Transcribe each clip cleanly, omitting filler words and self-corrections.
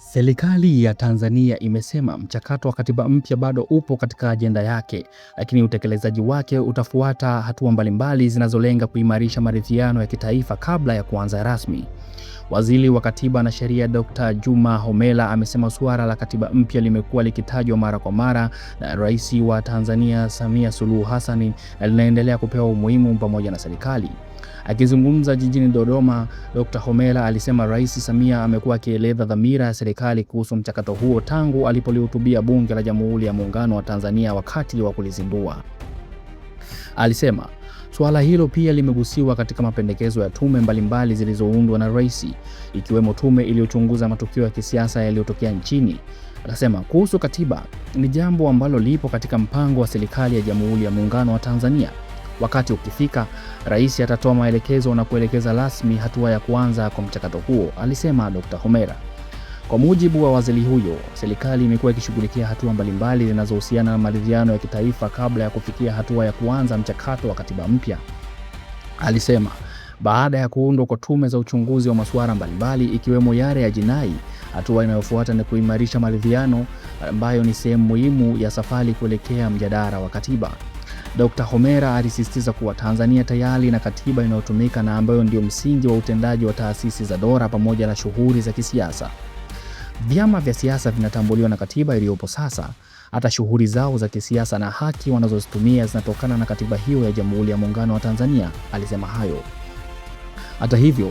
Serikali ya Tanzania imesema mchakato wa katiba mpya bado upo katika ajenda yake, lakini utekelezaji wake utafuata hatua mbalimbali zinazolenga kuimarisha maridhiano ya kitaifa kabla ya kuanza rasmi. Waziri wa Katiba na Sheria Dr. Juma Homera amesema suala la katiba mpya limekuwa likitajwa mara kwa mara na Rais wa Tanzania Samia Suluhu Hassan na linaendelea kupewa umuhimu pamoja na serikali. Akizungumza jijini Dodoma, Dr. Homera alisema Rais Samia amekuwa akieleza dhamira ya serikali kuhusu mchakato huo tangu alipolihutubia Bunge la Jamhuri ya Muungano wa Tanzania wakati wa kulizindua. Alisema suala hilo pia limegusiwa katika mapendekezo ya tume mbalimbali zilizoundwa na Rais, ikiwemo tume iliyochunguza matukio ya kisiasa yaliyotokea nchini. Akasema kuhusu katiba ni jambo ambalo lipo katika mpango wa serikali ya Jamhuri ya Muungano wa Tanzania. Wakati ukifika, Rais atatoa maelekezo na kuelekeza rasmi hatua ya kuanza kwa mchakato huo, alisema Dr. Homera. Kwa mujibu wa waziri huyo, serikali imekuwa ikishughulikia hatua mbalimbali zinazohusiana na maridhiano ya kitaifa kabla ya kufikia hatua ya kuanza mchakato wa katiba mpya. Alisema baada ya kuundwa kwa tume za uchunguzi wa masuala mbalimbali ikiwemo yale ya jinai, hatua inayofuata ni kuimarisha maridhiano ambayo ni sehemu muhimu ya safari kuelekea mjadala wa katiba. Dr. Homera alisisitiza kuwa Tanzania tayari na katiba inayotumika na ambayo ndio msingi wa utendaji wa taasisi za dola pamoja na shughuli za kisiasa. Vyama vya siasa vinatambuliwa na katiba iliyopo sasa. Hata shughuli zao za kisiasa na haki wanazozitumia zinatokana na katiba hiyo ya Jamhuri ya Muungano wa Tanzania, alisema hayo. Hata hivyo,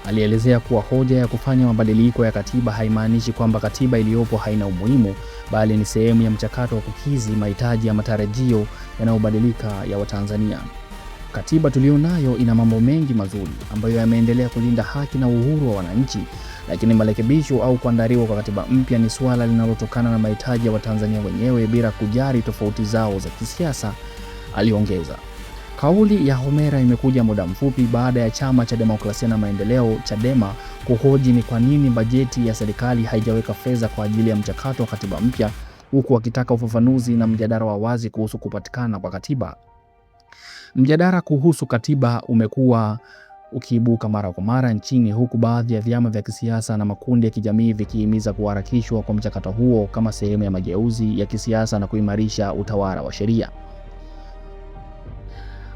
alielezea kuwa hoja ya kufanya mabadiliko ya katiba haimaanishi kwamba katiba iliyopo haina umuhimu, bali ni sehemu ya mchakato wa kukidhi mahitaji ya matarajio yanayobadilika ya Watanzania. Katiba tulionayo ina mambo mengi mazuri ambayo yameendelea kulinda haki na uhuru wa wananchi, lakini marekebisho au kuandaliwa kwa katiba mpya ni suala linalotokana na mahitaji ya Watanzania wenyewe bila kujali tofauti zao za kisiasa, aliongeza. Kauli ya Homera imekuja muda mfupi baada ya Chama cha Demokrasia na Maendeleo Chadema kuhoji ni kwa nini bajeti ya serikali haijaweka fedha kwa ajili ya mchakato wa katiba mpya, huku wakitaka ufafanuzi na mjadala wa wazi kuhusu kupatikana kwa katiba. Mjadala kuhusu katiba umekuwa ukiibuka mara kwa mara nchini, huku baadhi ya vyama vya kisiasa na makundi ya kijamii vikihimiza kuharakishwa kwa mchakato huo kama sehemu ya mageuzi ya kisiasa na kuimarisha utawala wa sheria.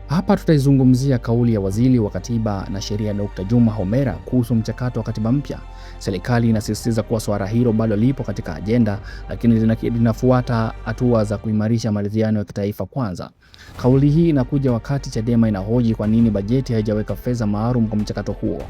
Hapa tutaizungumzia kauli ya Waziri wa Katiba na Sheria Dr. Juma Homera kuhusu mchakato wa katiba mpya. Serikali inasisitiza kuwa swala hilo bado lipo katika ajenda, lakini linafuata hatua za kuimarisha maridhiano ya kitaifa kwanza. Kauli hii inakuja wakati Chadema inahoji kwa nini bajeti haijaweka fedha maalum kwa mchakato huo.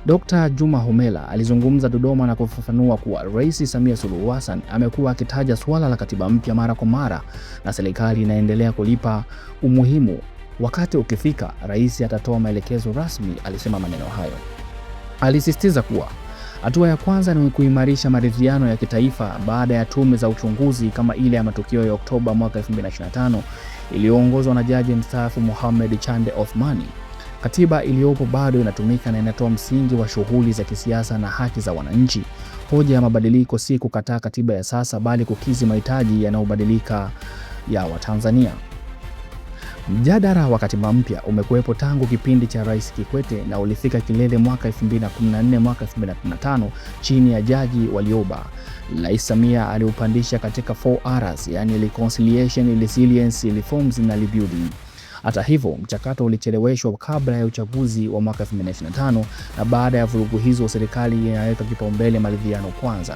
Dr. Juma Homera alizungumza Dodoma na kufafanua kuwa Rais Samia Suluhu Hassan amekuwa akitaja swala la katiba mpya mara kwa mara na serikali inaendelea kulipa umuhimu. Wakati ukifika, Rais atatoa maelekezo rasmi, alisema maneno hayo. Alisisitiza kuwa hatua ya kwanza ni kuimarisha maridhiano ya kitaifa baada ya tume za uchunguzi kama ile ya matukio ya Oktoba mwaka 2025 iliyoongozwa na Jaji mstaafu Mohamed Chande Othmani. Katiba iliyopo bado inatumika na inatoa msingi wa shughuli za kisiasa na haki za wananchi. Hoja ya mabadiliko si kukataa katiba ya sasa, bali kukidhi mahitaji yanayobadilika ya Watanzania. Mjadala wa katiba mpya umekuwepo tangu kipindi cha Rais Kikwete na ulifika kilele mwaka 2014 mwaka 2015 chini ya Jaji Warioba. Rais Samia aliupandisha katika 4Rs, yani reconciliation, resilience, reforms na rebuilding. Hata hivyo, mchakato ulicheleweshwa kabla ya uchaguzi wa mwaka 2025 na baada ya vurugu hizo serikali inaweka kipaumbele maridhiano kwanza.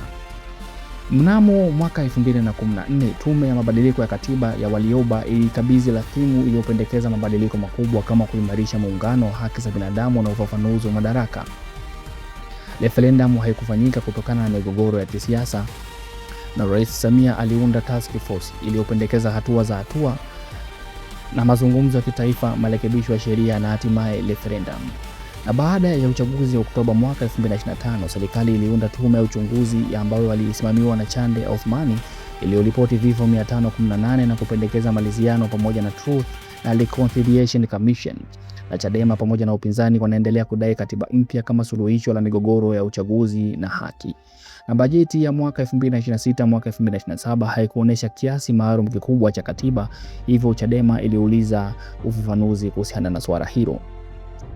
Mnamo mwaka 2014, tume ya mabadiliko ya katiba ya Warioba ilikabidhi rasimu iliyopendekeza mabadiliko makubwa kama kuimarisha muungano, haki za binadamu na ufafanuzi wa madaraka. Referendum haikufanyika kutokana na migogoro ya kisiasa, na Rais Samia aliunda task force iliyopendekeza hatua na mazungumzo ya kitaifa, marekebisho ya sheria na hatimaye referendum. Na baada ya uchaguzi wa Oktoba mwaka 2025, serikali iliunda tume ya uchunguzi ambayo walisimamiwa na Chande Othmani iliyoripoti vifo 518 na kupendekeza maridhiano pamoja na Truth and Reconciliation Commission. Na Chadema pamoja na upinzani wanaendelea kudai katiba mpya kama suluhisho la migogoro ya uchaguzi na haki. Na bajeti ya mwaka 2026 mwaka 2027 haikuonesha kiasi maalum kikubwa cha katiba, hivyo Chadema iliuliza ufafanuzi kuhusiana na swala hilo.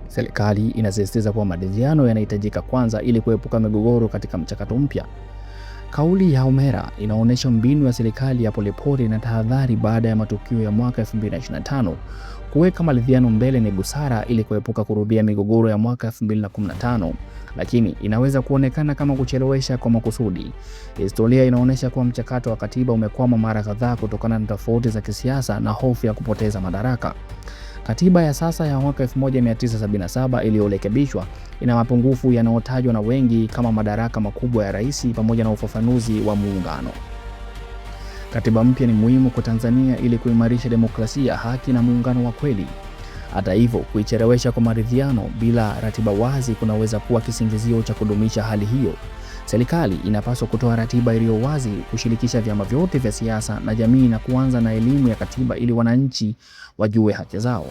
Serikali inasisitiza kuwa maridhiano yanahitajika kwanza ili kuepuka migogoro katika mchakato mpya. Kauli ya Homera inaonyesha mbinu ya serikali ya polepole na tahadhari baada ya matukio ya mwaka 2025. Kuweka maridhiano mbele ni busara ili kuepuka kurudia migogoro ya mwaka 2015, lakini inaweza kuonekana kama kuchelewesha kwa makusudi. Historia inaonyesha kuwa mchakato wa katiba umekwama mara kadhaa kutokana na tofauti za kisiasa na hofu ya kupoteza madaraka. Katiba ya sasa ya mwaka 1977 iliyorekebishwa ina mapungufu yanayotajwa na wengi kama madaraka makubwa ya rais pamoja na ufafanuzi wa muungano. Katiba mpya ni muhimu kwa Tanzania ili kuimarisha demokrasia, haki na muungano wa kweli. Hata hivyo, kuichelewesha kwa maridhiano bila ratiba wazi kunaweza kuwa kisingizio cha kudumisha hali hiyo. Serikali inapaswa kutoa ratiba iliyo wazi, kushirikisha vyama vyote vya siasa na jamii na kuanza na elimu ya katiba ili wananchi wajue haki zao.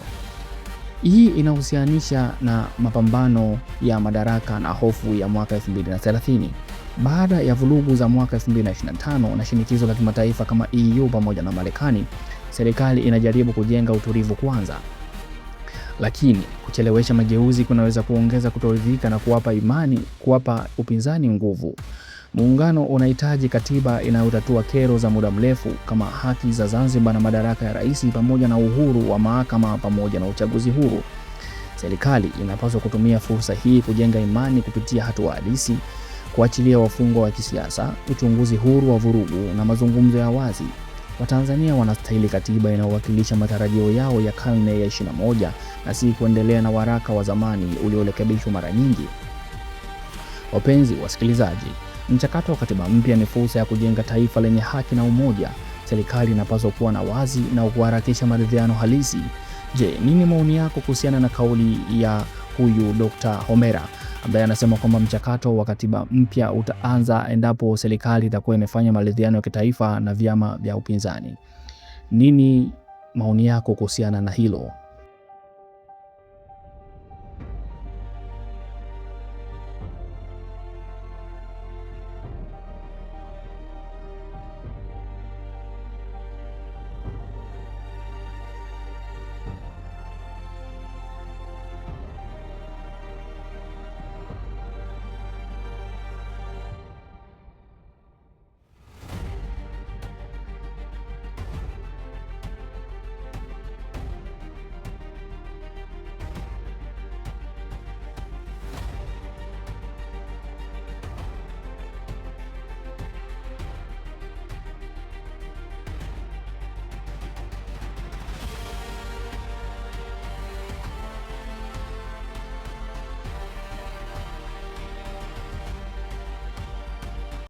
Hii inahusianisha na mapambano ya madaraka na hofu ya mwaka 2030. Baada ya vurugu za mwaka 2025 na shinikizo la kimataifa kama EU pamoja na Marekani, serikali inajaribu kujenga utulivu kwanza. Lakini kuchelewesha mageuzi kunaweza kuongeza kutoridhika na kuwapa upinzani nguvu. Muungano unahitaji katiba inayotatua kero za muda mrefu kama haki za Zanzibar na madaraka ya rais pamoja na uhuru wa mahakama pamoja na uchaguzi huru. Serikali inapaswa kutumia fursa hii kujenga imani kupitia hatua halisi, kuachilia wafungwa wa kisiasa, uchunguzi huru wa vurugu na mazungumzo ya wazi. Watanzania wanastahili katiba inayowakilisha matarajio yao ya karne ya 21 na si kuendelea na waraka wa zamani uliorekebishwa mara nyingi. Wapenzi wasikilizaji, mchakato wa katiba mpya ni fursa ya kujenga taifa lenye haki na umoja. Serikali inapaswa kuwa na wazi na kuharakisha maridhiano halisi. Je, nini maoni yako kuhusiana na kauli ya huyu Dr. Homera ambaye anasema kwamba mchakato wa katiba mpya utaanza endapo serikali itakuwa imefanya maridhiano ya kitaifa na vyama vya upinzani? Nini maoni yako kuhusiana na hilo?